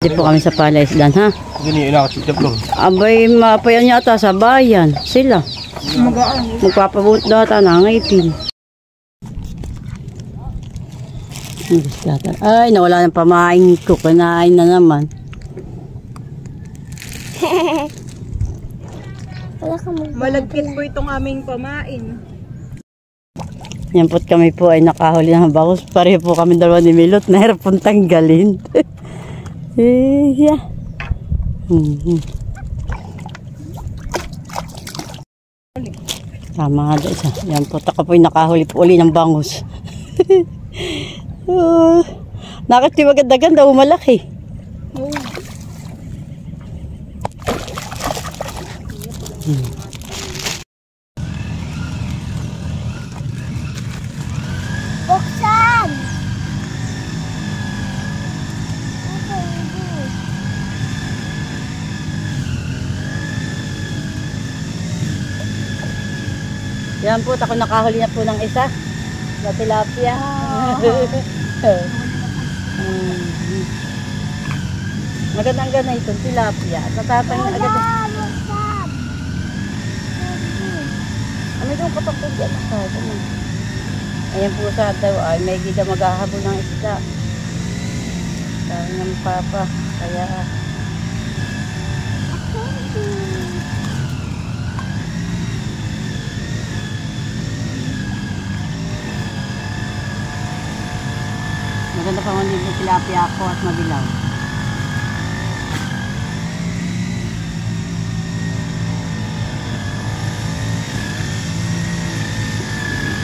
Hindi po kami sa palaisdan, ha? Gini, inakasitap lang. Abay, mapayan yata sa bayan. Sila. Magpapabut data na ngipin. Ay, nawala ng pamain ko. Kanain na naman. Malagkit po itong aming pamain. Yan po't kami po ay nakahuli ng bangus. Pareho po kami dalawa ni Milot. Nahirap pong tanggalin. Yeah. Tama nga doon isa. Yan po. Ako po yung nakahuli po uli ng bangus. Nakati maganda-ganda. Malaki. Buksan! Yan po. Ako nakahuli na po ng isa. Na tilapia. Magandang-ganda itong tilapia. Natatang na agad. Ano yung patapog yan? Ayan po sa daw ay may gida maghahabol ng isda. Sabi ng papa. Kaya maganda pa man yung tilapia ako at mabilaw.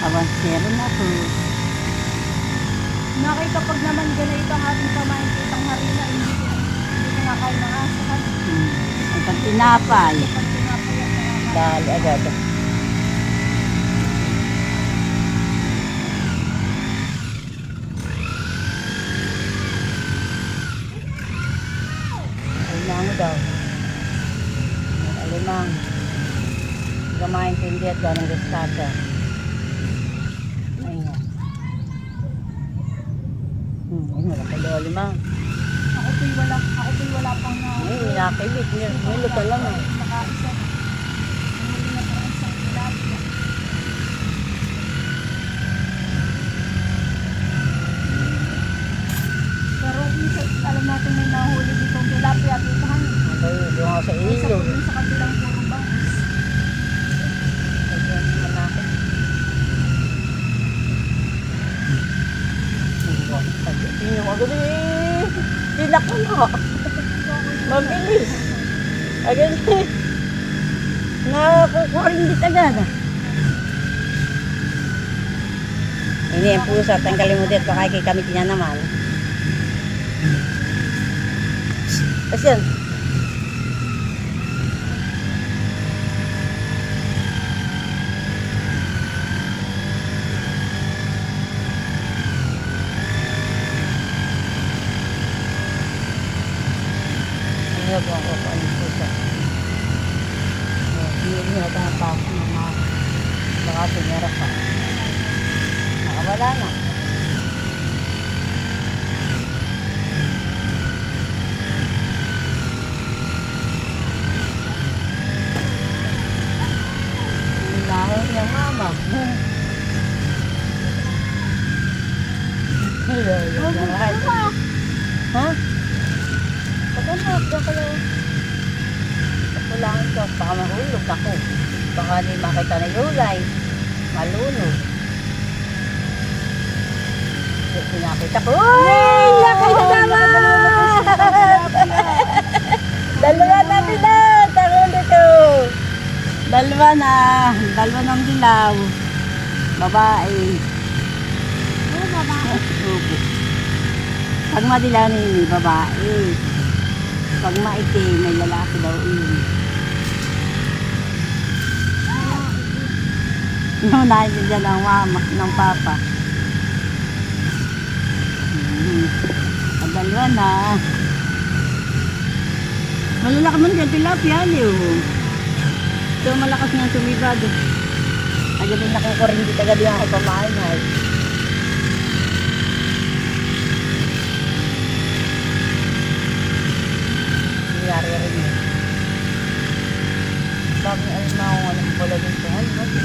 Avansero na po. Nakikapag naman ganito ang ating pamain kitang harina, hindi kinakain ng asahan. Ay pag tinapay. Pag tinapay at Dali agad. Alimang daw. Alimang. Gamain ko hindi at ganang gustada. Ayan. Wala pa daw alimang. Ako po'y wala pang na. Ay, nakakibit. Nilo ka lang. Nakaisa. Huli na parang isang tilapia. Pero minsan alam natin may nahuli ditong tilapia at itahan. Okay, yung ako sa Isa ilo. po din sa kabilang puro bangus. Ayan, manakit. Tingnan mo agad eh. Tinak mo na. Mabilis. Agad eh. Nakukuha rin dit agad. Ini ang pusa. Tanggalin mo dit. Baka kami niya naman. Kasi yan. Ano po ako pa ang pusa. Hindi na tapos ng mga baka tumira pa. Nakawala na. Lahon niyang mama. Ha? Pagkanap daw kayo. Pagkulangan ko, baka mahulog ako. Baka di makita na yulay. Malunod. Pinakita ko. Uy! Laki na naman! Dalawa na bilang! Tarong dito! Dalawa na. Dalawa ng dilaw. Babae. Oo, babae. Pag madilaw na yun, babae. Pag maitim, may lalaki daw yun. Naunahin din dyan ng mama, ng papa. Dalawa na. Malalaki man dyan, tilapia niyo. Ito malakas nga sumibad. Agad din nakukurin dito agad yung ako pamahay. nangyari rin yun. Sabi ni Alma kung anong pala dito. Ay, mati.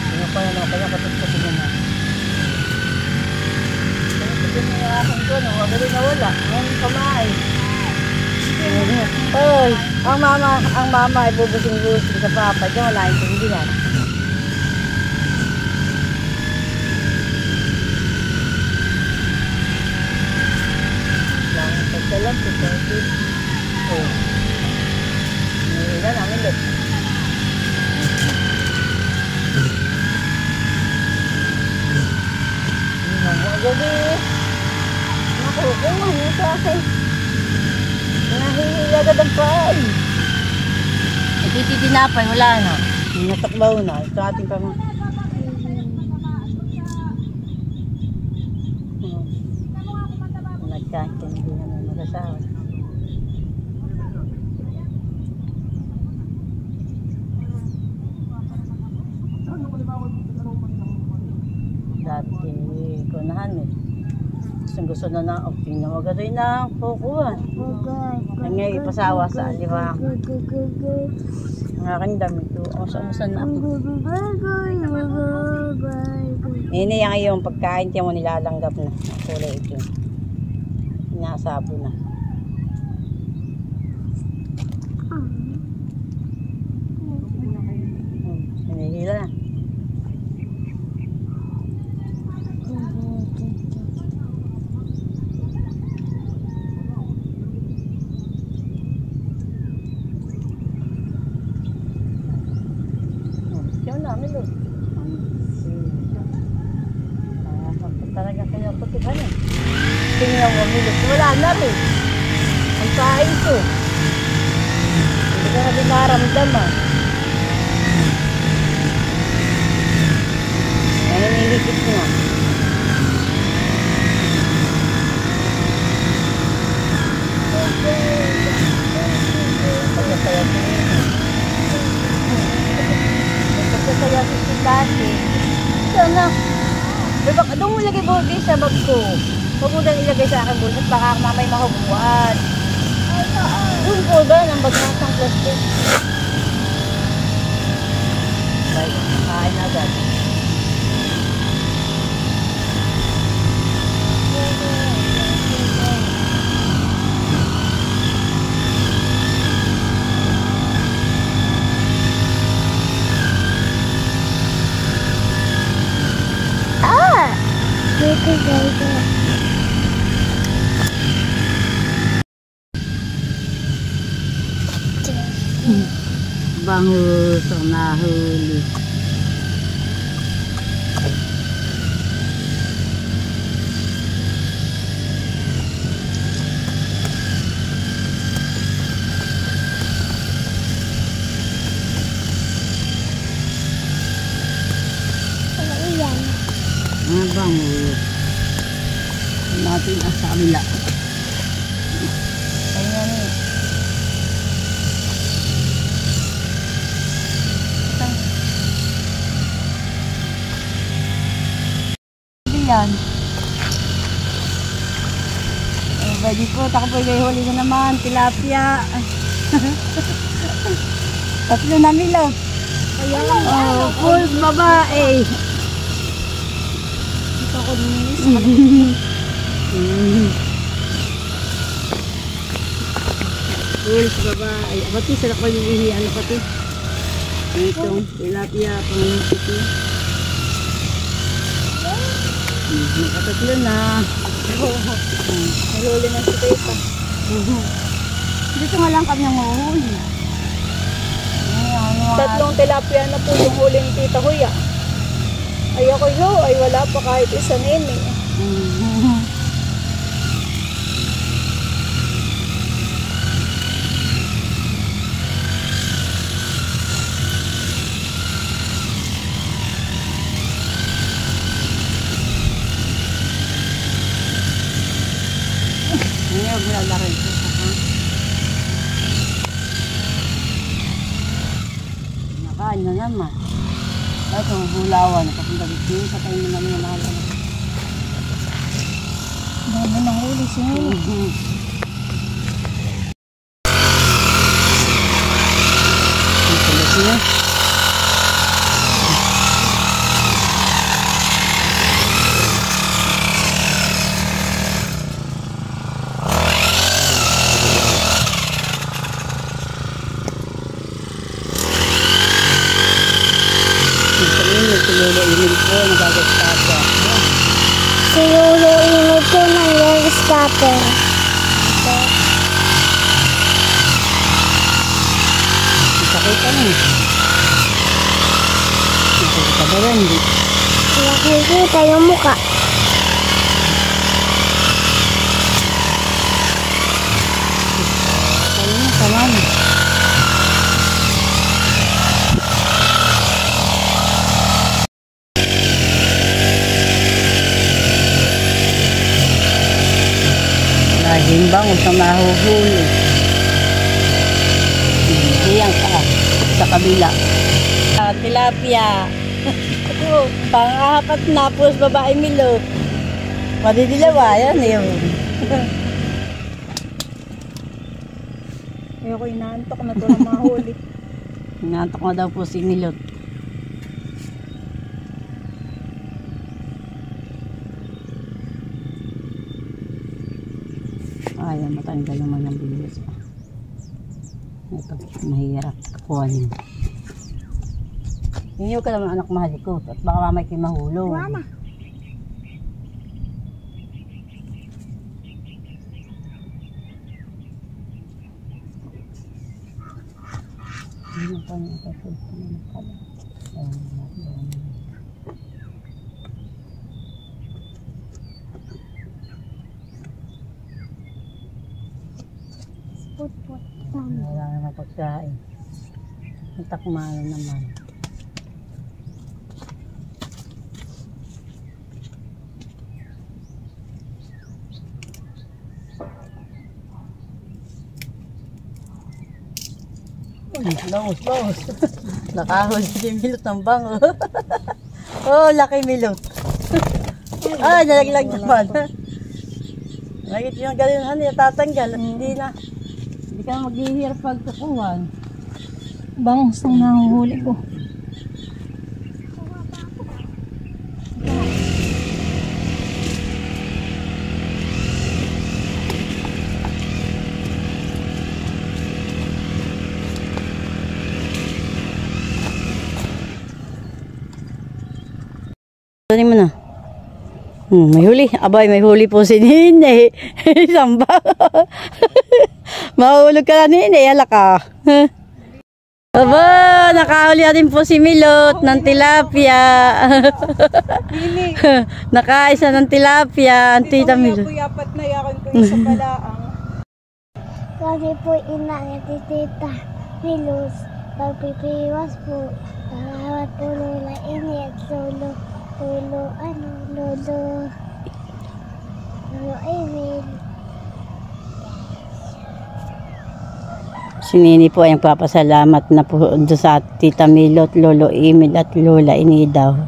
Ano pa na kaya patutupin na. Patutupin na yung aking ko, no? Wag rin nawala. Ngayon kamay. Ay, ang mama ay bubusing-busing sa papa. Diyan wala yung tindihan. Lang, pagkalit. Oh. Nila namin doon. Gabi. Nakukuha niyo sa akin. Nahihila agad ang paay. Nagtititinapay, wala na. Natakbaw na. Ito ating pamang. Nagkantin, hindi naman mag-asawa. Dati, kunahan eh. Gusto na na, tingnan mo gano'n na kukuha. Ang ngayon ipasawa sa, di ba? Ang aking damit ko. Asa na ako. Nini yan ngayon, pagkain tiyan mo nilalanggap na. Ang kulay ito. Sinasabo na. Hinihila na. Yan namin doon. Talaga kayo putikan eh. Tingnan mo, milos. Wala na rin. Ang kain ko. Hindi ka na dinaramdaman. Ngayon nilipit na. Pagkasaya ko yun. Pagkasaya ko si Tati. Sana. Baka doon mo lagay burger sa bag ko. Huwag mo lang ilagay sa akin bulsa at baka mamay mahubuan. Doon po ba ng bag ng plastic? Bye. Kain agad. Bangus ang nahuli. Mga bangus. Natin ang sa kabila. Ayan eh. Yan. Eh, badi po, takbo huli na naman, tilapia. Tatlo na milot. Oh, full babae. Ito ko nilis. Full babae. Pati sarap pa yung ihi. Ano pati? Itong tilapia, pangalan ito. Nakatatlo na. Nahuli na si Tita. Dito nga lang kami ang mahuhuli. Tatlong tilapia na po yung huli ni Tita Huya. Ay ako ay wala pa kahit isa nini. Ngayon, wala rin ito. Nakain na naman. Ito, bulawan. Kapag dito, sa tayo naman yung mahal. Dami ng huli siya. Ang kulit niya. Sinuluinin po, nagagastapa. Sinuluinin po ng nagagastapa. Nakita mo. Nakita ba rin? Nakikita yung mukha. Ano mo, tama mo. Himbang o sa mahuhuli. Diyan ka, sa kabila. Tilapia. Pang-apat na, pus babae milot. Madidilawa, yan yun. Ayoko inaantok na ito ng mga huli. Inaantok na daw po si milot. Ayaw matanggal naman ng bilis. Ito, mahirap kakuha niyo. Hingiw ka naman anak mahal ko at baka mamay kayo mahulog. Mama. Ano pa niya kapag pala? Put-put. Wala naman pagkain. Natakmano naman. Laos. Nakahuli si Milot ng bango. Oh, laki Milot. Ah, nalaglag naman. Lagit yung galinhan niya, tatanggal. Hindi na. Hindi ka maghihirap pagkakuhan. Bangus ang nahuhuli ko. Ano mo na? May huli. Abay, may huli po si Nene. Samba. Mahulog ka na, Nene. Hala ka. Aba, nakahuli natin po si Milot ng tilapia. Nakaisa ng tilapia. Ang tita Milot. Yapat na yakon ko yung sa palaang. Kasi po inangat si Tita Milos. Pagpipiwas po. Nakawat po Lola Init. Lolo Emil. Si Nene po ay papasalamat na po doon sa tita Milot, Lolo Emil at Lola Inidaw.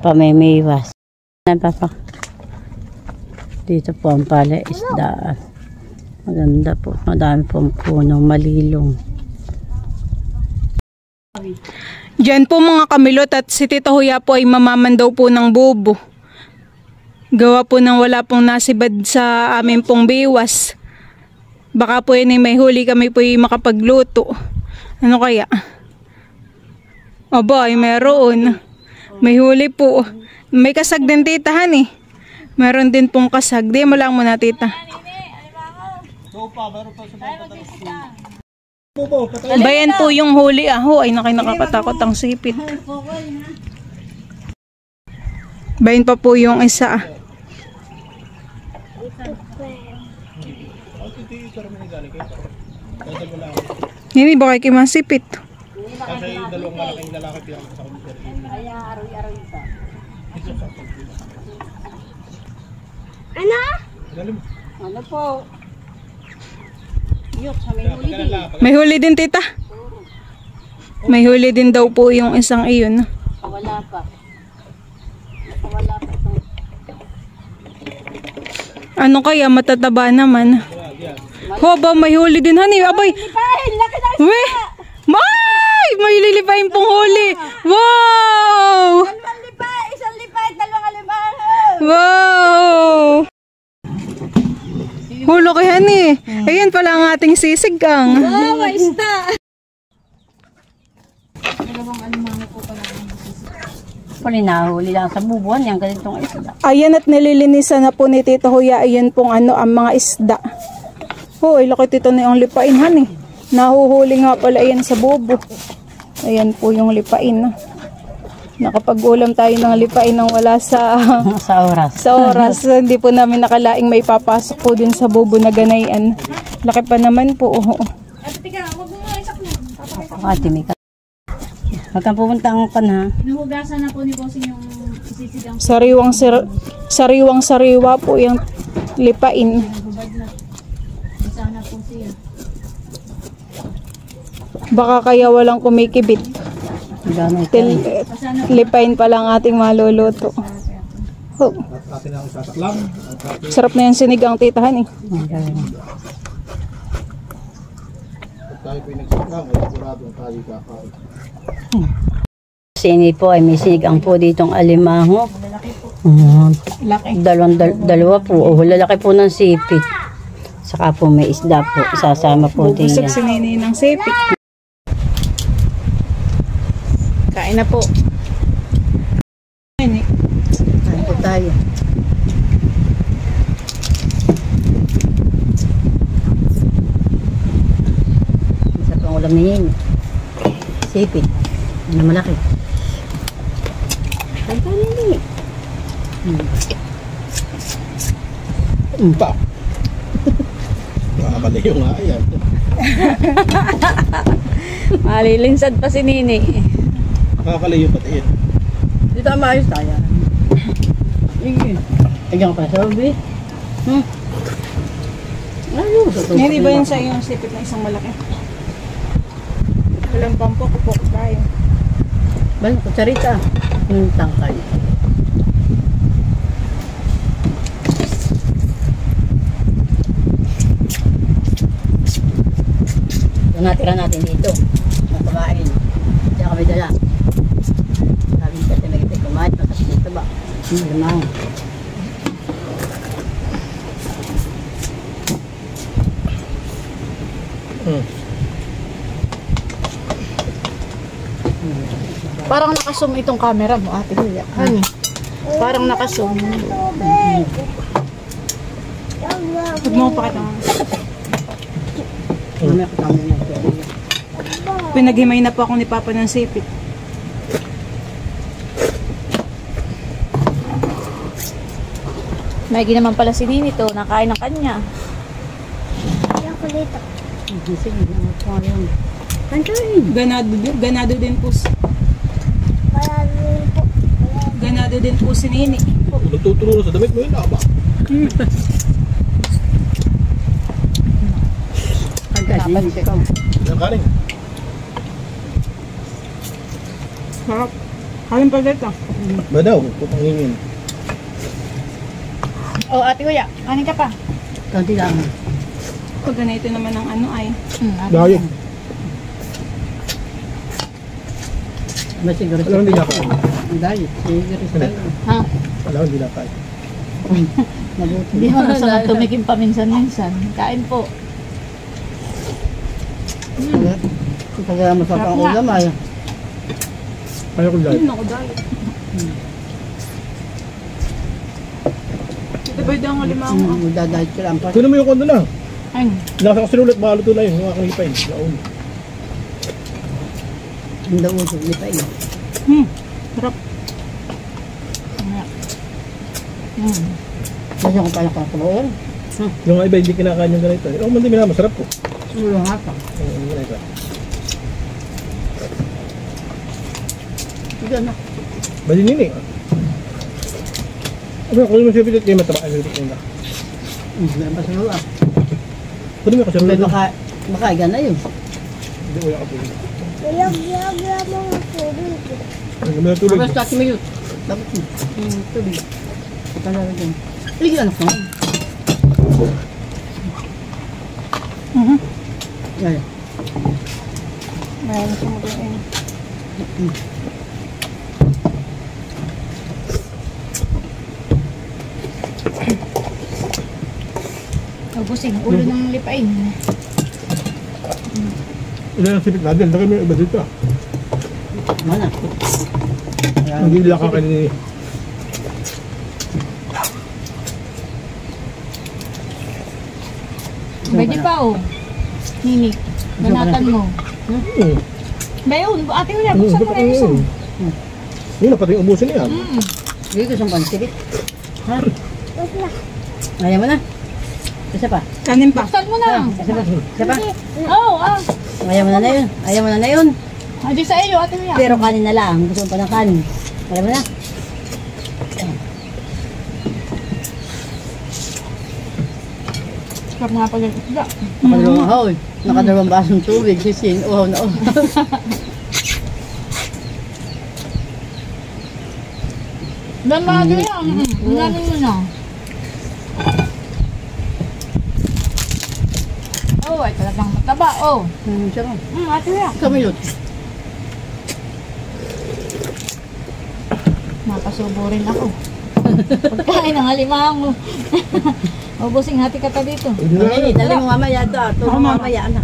Pamimiwas. Papa. Dito po ang palaisdaan. Maganda po. Madami pong puno, malilong. Diyan po mga kamilot at si Tita Huya po ay mamaman daw po ng bobo. Gawa po ng wala pong nasibad sa amin pong biwas. Baka po yun ay may huli kami po ay makapagluto. Ano kaya? Aba ay meron. May huli po. May kasag din titahan eh. Meron din pong kasag. Di mo lang muna tita. Bayan po yung huli aho ay nakakatakot ang sipit. Bayan pa po yung isa. Hindi ba kayo masipit? Kasi dalawang malaking lalaki pinaka sa computer. Kaya aroy-aroy ka. Ano? Galing. Ano po? Yok, sa may huli din. May huli din tita. May huli din daw po yung isang iyon. Wala pa. Wala pa. Ano kaya, matataba naman. Ho, ba, may huli din, honey. Abay, Lipahin, laki na we! May! May lilipain pong huli! Wow! dalawang lipay, isang lipay, dalawang alimango. Wow! Hulo kay honey. Ayan pala ang ating sisigang. Oh, may isda. Pali nahuli lang sa bubuan yung ganitong isda. Ayan at nililinisan na po ni Tito Huya. Ayan pong ang mga isda. Hoy, laki Tito na yung lipain, honey. Nahuhuli nga pala ayan sa bubo. Ayan po yung lipain. Nakapag-ulam tayo ng lipain nang wala sa Sa oras. sa oras. Hindi po namin nakalaing may papasok po din sa bubo na ganayan. Laki pa naman po. Ate, may ka. Huwag kang pupunta ang pan ha. Nahugasan na po ni Bossing yung isisigang Sariwang-sariwa po yung lipain. hubad na. Sana po siya. Baka kaya walang kumikibit. Gamay ka. Lipain pa lang ating maluluto. Oh, At atin ang sasaklang. At atin sarap na yung sinigang titahan eh. tayo po yung nagsaklang. Ay sigurado ang tayo kakain. Sini po ay may sinigang po ditong alimango. Dalawa po. Oh, lalaki po ng sipit. Saka po may isda po. Isasama po din Bubusog yan. si Nini ng sipit. Kain na po. Kain po tayo. Isa pang ulam niya. Sipit. Na malaki. Kain tayo nini. Pa! Makakalayo nga yan. Malilinsad pa si Nini. Makakalayo pati yan. Dito ang maayos tayo. Ayan ka pa sabi. Ayun. Nini ba yun sa iyong sipit na isang malaki? Walang pampok, upok tayo. Bal, kutsarita. Yung tangkay. Yung natira natin dito. Yung kumain. Diyan kami dala. Sabi ko kasi nagitay kumain. Masakit dito ba? Lamang. Parang nakazoom itong camera mo, ate Kuya. Ano? Parang nakazoom. Huwag mo pakita. Mamaya ko tamo na ito. Pinaghimay na po ako ni Papa ng sipit. May naman pala si Nini to, nakain ng kanya. Yung kulito. Sige, nangat ko ngayon. Kantayin. Ganado din po. Maraming po. Ganado din po si Nini. Nagtuturo na sa damit mo yun na ba? Kantayin. Ikaw. Ang kanin. Sarap. Kain pa dito. Ba daw? Pupangingin. Oh, ate Kuya, kanin ka pa. Kanti lang. Pag ganito naman ang ano ay. Dahil. Mas siguro Alam hindi nakain. ang diet. Siguro tayo. Ha? Alam hindi nakain. Mabuti. Hindi mo naman tumikim paminsan-minsan. Kain po. Kaya masarap ang ulam ay. Kaya ko dahil. Ayun ako dahil. Ito ba yung alimango? Magdadahit ka lang pa. Kunin mo yung kondo na. Ayun. Nasa ko sinulat, makaluto na yun. Yung aking lipain. Laon. Ang dausog ni pa yun. Sarap. Kasi kung pala kakuloy. Yung iba hindi kinakain yung ganito. Oh, hindi na masarap po. Ulo nga pa. Yung ganito. Sige na. Bali nini. Ano, kunin mo siya pilit kayo mataba. Ay, pilit kayo na. Hindi ba sa lula? Kunin mo kasi May pilit. makaigan na yun. Hindi ko yung pilit. Lag mga tubig. Ang ganda ng tulog. Tapos taki mo yun. Tapos tubig. Ito na rin. Sige anak mo. Ay. Mayroon sumuduin. Ubusing, ulo ng lipain. Ilan ang sipit natin? Laki mo yung iba dito. Mana? Hindi nila kakainin. Pwede pa oh. Nini, banatan mo. Bayon, ate mo yan. Buksan mo na yung isang. Yun na, pati yung ubusin niya. Hindi ko siyang pansilit. Ha? Ayaw mo na. Isa pa. Kanin pa. Buksan mo na. Isa pa. Isa pa. Oo, Ayaw mo na na yun. Ayaw mo na na yun. Adi sa iyo, ate mo yan. Pero kanin na lang. Gusto mo pa ng kanin. Ayaw mo na. Sarap nga pag isda. Nakadalawang ahoy. Nakadalawang basong tubig. Sising. Uhaw na uhaw. Damado yan. Ilanin mo na. Oh, ay talagang mataba. Oh. Siya mo. Ate mo yan. Kamilot. Napasubo rin ako. Pagkain ng alimango mo. Ubusing hati ka pa dito. Okay, dali mo mamaya ito. Ito mo mamaya anak.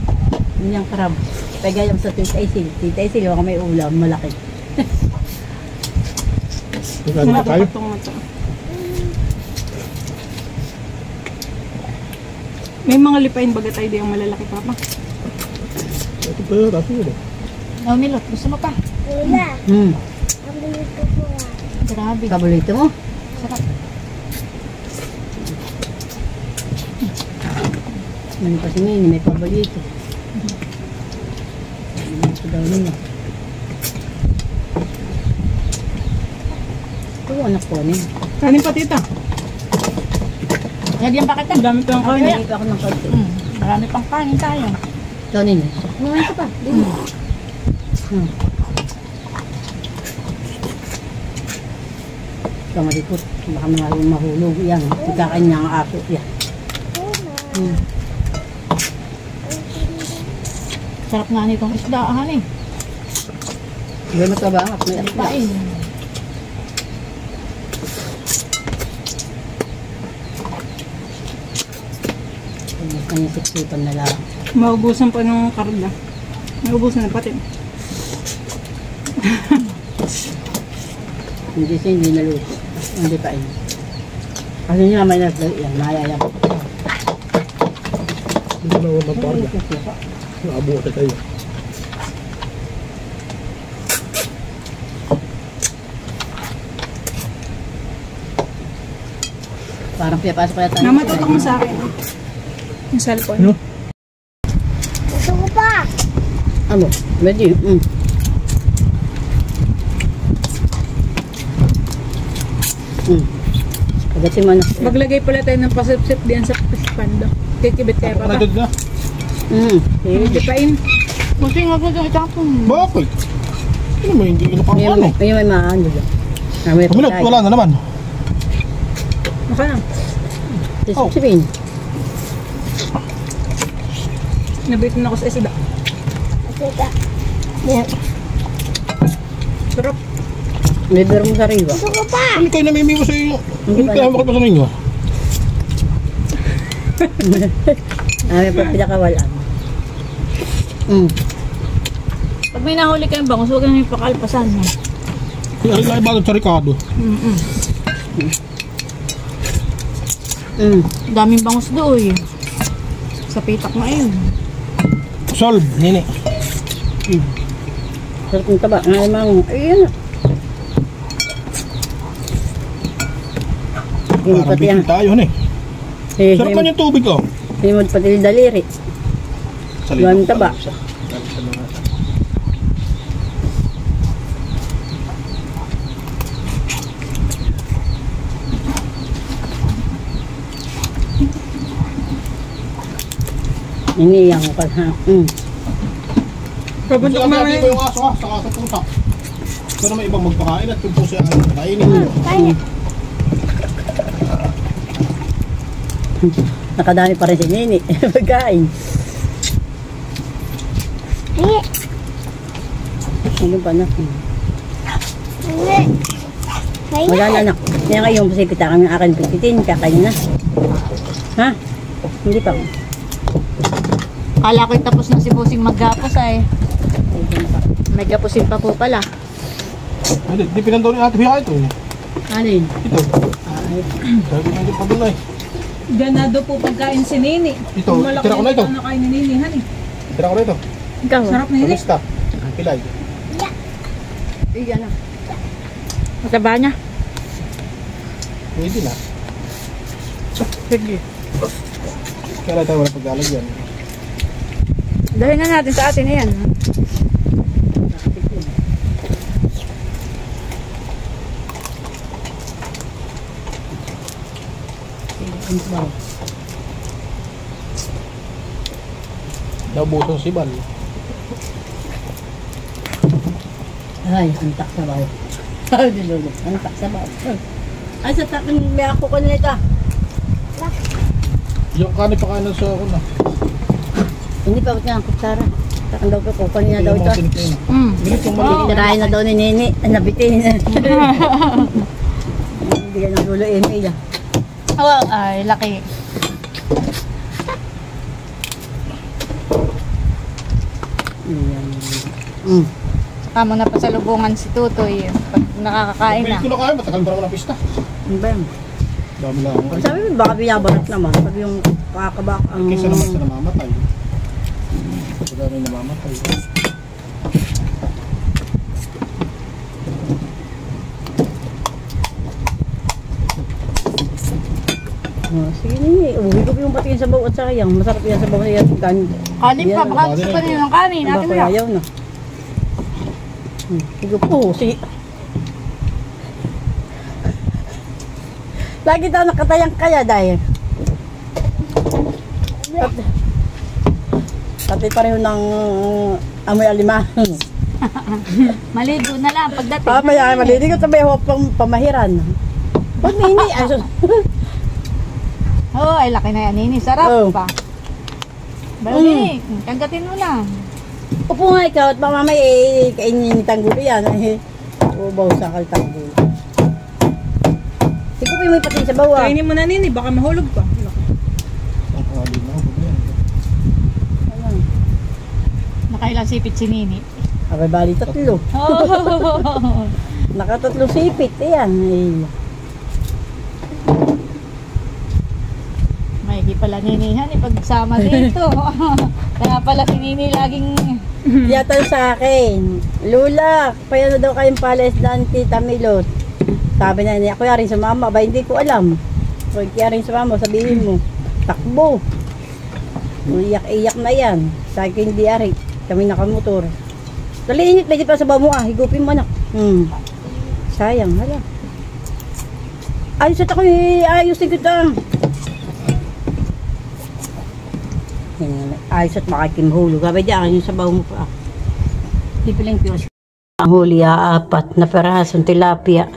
Yun yung karab. Pagayam sa Tita Isil. Tita Isil, baka may ulam. Malaki. Magkano pa tayo? May mga lipain baga tayo yung malalaki papa. Ito pa yun, tapos yun. Oh, Milot, gusto mo pa? Wala. Ang dito ko lang. Grabe. Kabulito mo. Sarap. Ano pa si Nini, may pabalito. Ito daw nila. Ito anak ko niya. Kanin pa tita. Lagyan pa kita. Dami pa ang kanin. Hindi pa ako ng konti. Marami pang kanin tayo. Ito Nini. Ngayon ka pa. Ito malipot. Baka mahulog yan. Ikakanya ang aso. Yan. Sarap nga nitong isdaahan eh. Hindi matabangat. May asla. Pain. Kanya siksipan na lang. Maubusan pa ng karla. Maubusan na pati. Hindi siya hindi naluto. Hindi pa yun. Kasi niya may naslay yan. Mayayap. Hindi na ako magparga. Nakabuhat tayo. Parang pinapasok kaya tayo. Mama, tutok mo sa akin. Yung cellphone. Ano? Gusto ko pa. Ano? Medyo. Pagdating mo na. Maglagay pala tayo ng pasipsip diyan sa panda. Kikibit kayo papa. Panagod na. Lipain. Kasi nga po itong itapon. Bakit? Ano mo, hindi ino pang ano? May maano dyan. Kumilot, wala na naman. Maka na. Sabihin. Nabitin ako sa isda. Tita. Sarap. May biro mo sa riwa. Gusto ko pa. Ano kayo namimiwas sa inyo? Hindi Ano pa kaya na. makit pa sa ninyo? May pagpinakawalan. Pag may nahuli kayong bangus, huwag kayong pakalpasan. Ay, ay, bagay sa Ricardo. Daming bangus doon. Sa pitak na yun. Solve, nini. Sarap ng taba. Nga namang, ayun. Himod Parang pati bitin ang, tayo, eh. Sarap man yung tubig, oh. himod pati yung daliri. Gawan taba. Iniyang ko pa ha. Papunta ko mamaya. Ko yung aso, ha? Saka sa pusa. Pero may ibang magpakain at yung pusa ang kainin. Kaya. Nakadami pa rin si Nini. Pagkain. Hindi. Ano pa na? Hindi. Wala na anak. Kaya ngayon kasi kita kami akin pipitin. Kakain na. Ha? Hindi pa. Kala ko'y tapos na si Busing maggapos ay. May gapusin pa po pala. Hindi, di pinandaw ni Ate Bia ito eh. Alin? Ito. Sabi na din pa doon eh. Ganado po pagkain si Nini. Ito, tira ko na ito. Ano kain ni Nini, honey? Tira ko na ito. Ikaw. Sarap na Nini. Kamusta? Pilay. Iyan na. Mataba niya. Pwede na. Sige. Kaya tayo wala paglalagyan. Dahil na natin sa atin na yan. Naubutong si Bal. Ay, antak sa baw. Ay, dilulog. Antak sa baw. Ay, sa takin, may ako ko nito. Yung kanin pa kanan sa ako na. Hindi pa niya ang kutsara. Takan daw ko, kanina daw Yung ito. mga sinikay na. Bilis yung mali. Tirahin na daw ni Nini. Nabitin. Hindi ka ng dulo email ah. Oh, ay, laki. Ayan. Saka mo na pasalubungan si Tutoy pag nakakakain na. Bilis ko na kayo, matagal pa naman ang pista. Ano ba yan? Dami lang. Sabi mo, baka binabarat naman. Sabi yung kakabak ang... Kaysa naman sa namamatay. Sa dami namamatay. Oh, sige Nini, uwi ko yung patingin sa baw at sayang. Masarap yan sa baw na yan. Kanin pa, baka gusto pa rin ng kanin. Ate Baka Bea. ayaw na. Sige po, sige. Lagi daw nakatayang kaya dahil. Pati pareho ng amoy alimango. Maligo na lang pagdating. Maya, malili ko sabi ho pamahiran. Pag Nini, Oh, ay laki na yan, Nini. Sarap Oh. pa. Bali, kagatin mo na. upo nga ikaw at mamamay kainin ni Tanggulo yan. Ubaw sa kaltanggulo. Sige po yung may pating sa bawa. Kainin mo na Nini, baka mahulog pa. Ang pangalim na ako. Nakailang sipit si Nini. Abay, bali tatlo. Oh. Nakatatlo sipit. Ayan. Ay. May di pala ninihan pagsama dito. Kaya pala si Nini laging Yata sa akin. Lula, kaya na daw kayong palesdan Tita Milot. Sabi na niya, kuya rin sa mama. Ba, hindi ko alam. Kaya rin sa mama, sabihin mo. Takbo. Iyak-iyak na yan. Sa akin hindi ari. Kami nakamotor. Dali init, legit pa sa bamo ah. Higupin mo anak. Sayang, hala. Ayos at ako ayusin kita. Ayos at makakimhulog. Gabay di akin yung sabaw mo pa. Di piling piyos. Ang huli 4 na perasong tilapia.